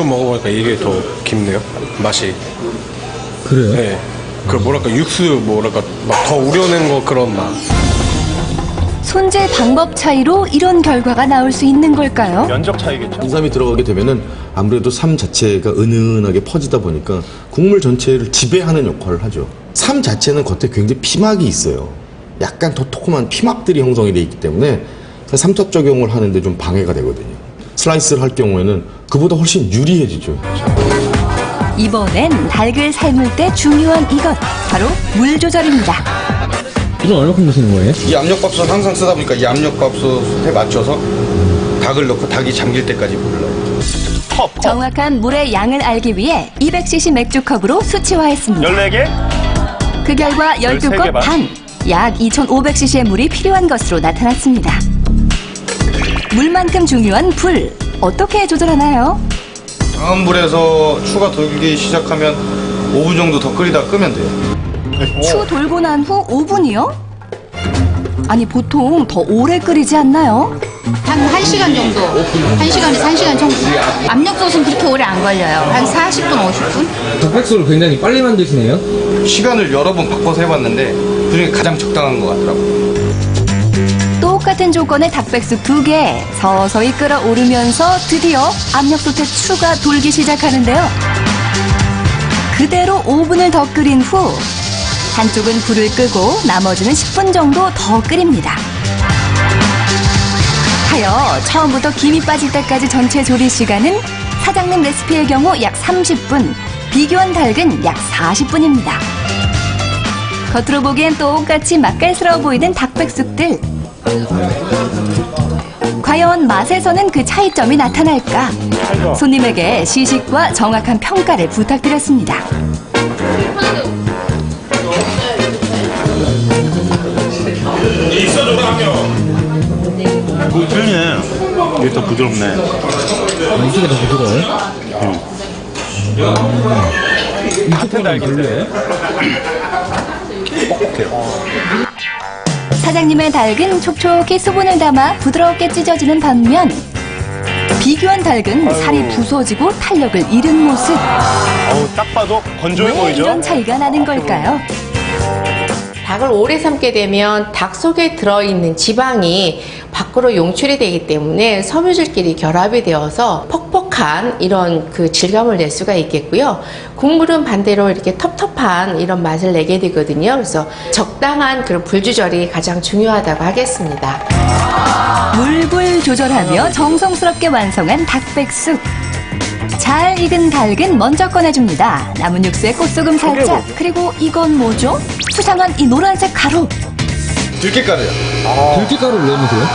이거 먹어보니까 이게 더 깊네요. 맛이. 그래요? 네. 그 뭐랄까 육수 뭐랄까 막 더 우려낸 거 그런 맛. 손질 방법 차이로 이런 결과가 나올 수 있는 걸까요? 면적 차이겠죠? 인삼이 들어가게 되면은 아무래도 삶 자체가 은은하게 퍼지다 보니까 국물 전체를 지배하는 역할을 하죠. 삶 자체는 겉에 굉장히 피막이 있어요. 약간 더 토크한 피막들이 형성이 돼 있기 때문에 삼차 적용을 하는데 좀 방해가 되거든요. 슬라이스를 할 경우에는 그보다 훨씬 유리해지죠. 이번엔 닭을 삶을 때 중요한 이것, 바로 물 조절입니다. 이건 얼마큼 넣으시는 거예요? 이 압력밥솥 항상 쓰다 보니까 이 압력밥솥에 맞춰서 닭을 넣고 닭이 잠길 때까지 물을 넣어요. 정확한 물의 양을 알기 위해 200cc 맥주컵으로 수치화했습니다. 14개? 그 결과 13개 12컵 반, 약 2,500cc의 물이 필요한 것으로 나타났습니다. 물만큼 중요한 불, 어떻게 조절하나요? 다음 불에서 추가 돌기 시작하면 5분 정도 더 끓이다 끄면 돼요. 추 돌고 난 후 5분이요? 아니 보통 더 오래 끓이지 않나요? 한 1시간 정도, 1시간에서 1시간 정도. 압력솥은 그렇게 오래 안 걸려요. 한 40분, 50분? 닭백숙을 굉장히 빨리 만드시네요? 시간을 여러 번 바꿔서 해봤는데 그중에 가장 적당한 것 같더라고요. 똑같은 조건의 닭백숙 2개 서서히 끓어오르면서 드디어 압력솥에 추가 돌기 시작하는데요. 그대로 5분을 더 끓인 후 한쪽은 불을 끄고 나머지는 10분 정도 더 끓입니다. 하여 처음부터 김이 빠질 때까지 전체 조리 시간은 사장님 레시피의 경우 약 30분, 비교한 닭은 약 40분입니다. 겉으로 보기엔 똑같이 맛깔스러워 보이는 닭백숙들. 과연 맛에서는 그 차이점이 나타날까? 손님에게 시식과 정확한 평가를 부탁드렸습니다. 틀리네. 이게 더 부드럽네. 이쪽이 더 부드러워요? 같은 달걀인데. 사장님의 닭은 촉촉히 수분을 담아 부드럽게 찢어지는 반면 비교한 닭은 살이 부서지고 탄력을 잃은 모습. 딱 봐도 건조해 왜 보이죠? 이런 차이가 나는 걸까요? 닭을 오래 삶게 되면 닭 속에 들어있는 지방이 밖으로 용출이 되기 때문에 섬유질끼리 결합이 되어서 퍽퍽한 이런 그 질감을 낼 수가 있겠고요. 국물은 반대로 이렇게 텁텁한 이런 맛을 내게 되거든요. 그래서 적당한 그런 불 조절이 가장 중요하다고 하겠습니다. 물불 조절하며 정성스럽게 완성한 닭백숙. 잘 익은 닭은 먼저 꺼내줍니다. 남은 육수에 꽃소금 살짝. 그리고 이건 뭐죠? 수상한 이 노란색 가루. 들깨가루요. 들깨가루를 왜 넣으세요?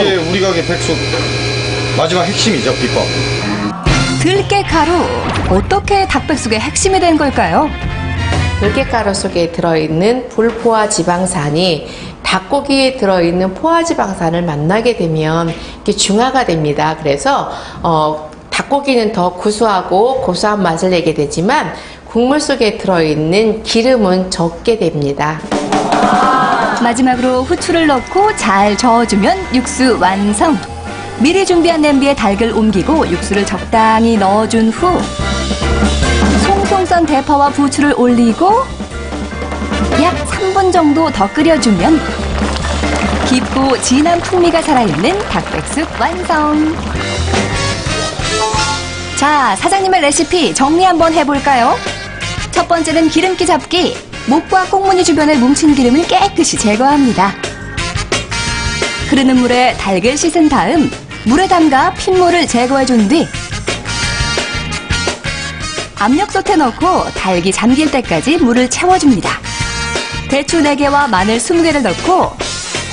이게 우리 가게 백숙 마지막 핵심이죠, 비법. 들깨가루. 어떻게 닭백숙의 핵심이 된 걸까요? 들깨가루 속에 들어있는 불포화 지방산이 닭고기에 들어있는 포화 지방산을 만나게 되면 이렇게 중화가 됩니다. 그래서 닭고기는 더 구수하고 고소한 맛을 내게 되지만 국물 속에 들어있는 기름은 적게 됩니다. 마지막으로 후추를 넣고 잘 저어주면 육수 완성. 미리 준비한 냄비에 닭을 옮기고 육수를 적당히 넣어준 후 송송 썬 대파와 부추를 올리고 약 3분 정도 더 끓여주면 깊고 진한 풍미가 살아있는 닭백숙 완성. 자, 사장님의 레시피 정리 한번 해볼까요? 첫 번째는 기름기 잡기. 목과 꽁무니 주변에 뭉친 기름을 깨끗이 제거합니다. 흐르는 물에 닭을 씻은 다음 물에 담가 핏물을 제거해준 뒤 압력솥에 넣고 닭이 잠길 때까지 물을 채워줍니다. 대추 4개와 마늘 20개를 넣고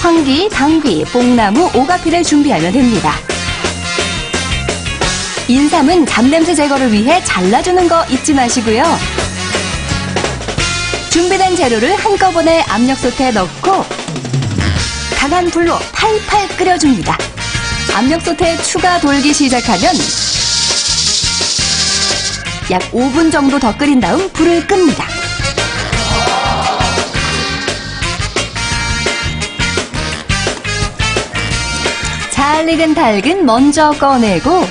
황기, 당귀, 뽕나무, 오가피를 준비하면 됩니다. 인삼은 잡냄새 제거를 위해 잘라주는 거 잊지 마시고요. 준비된 재료를 한꺼번에 압력솥에 넣고 강한 불로 팔팔 끓여줍니다. 압력솥에 추가 돌기 시작하면 약 5분 정도 더 끓인 다음 불을 끕니다. 잘 익은 닭은 먼저 꺼내고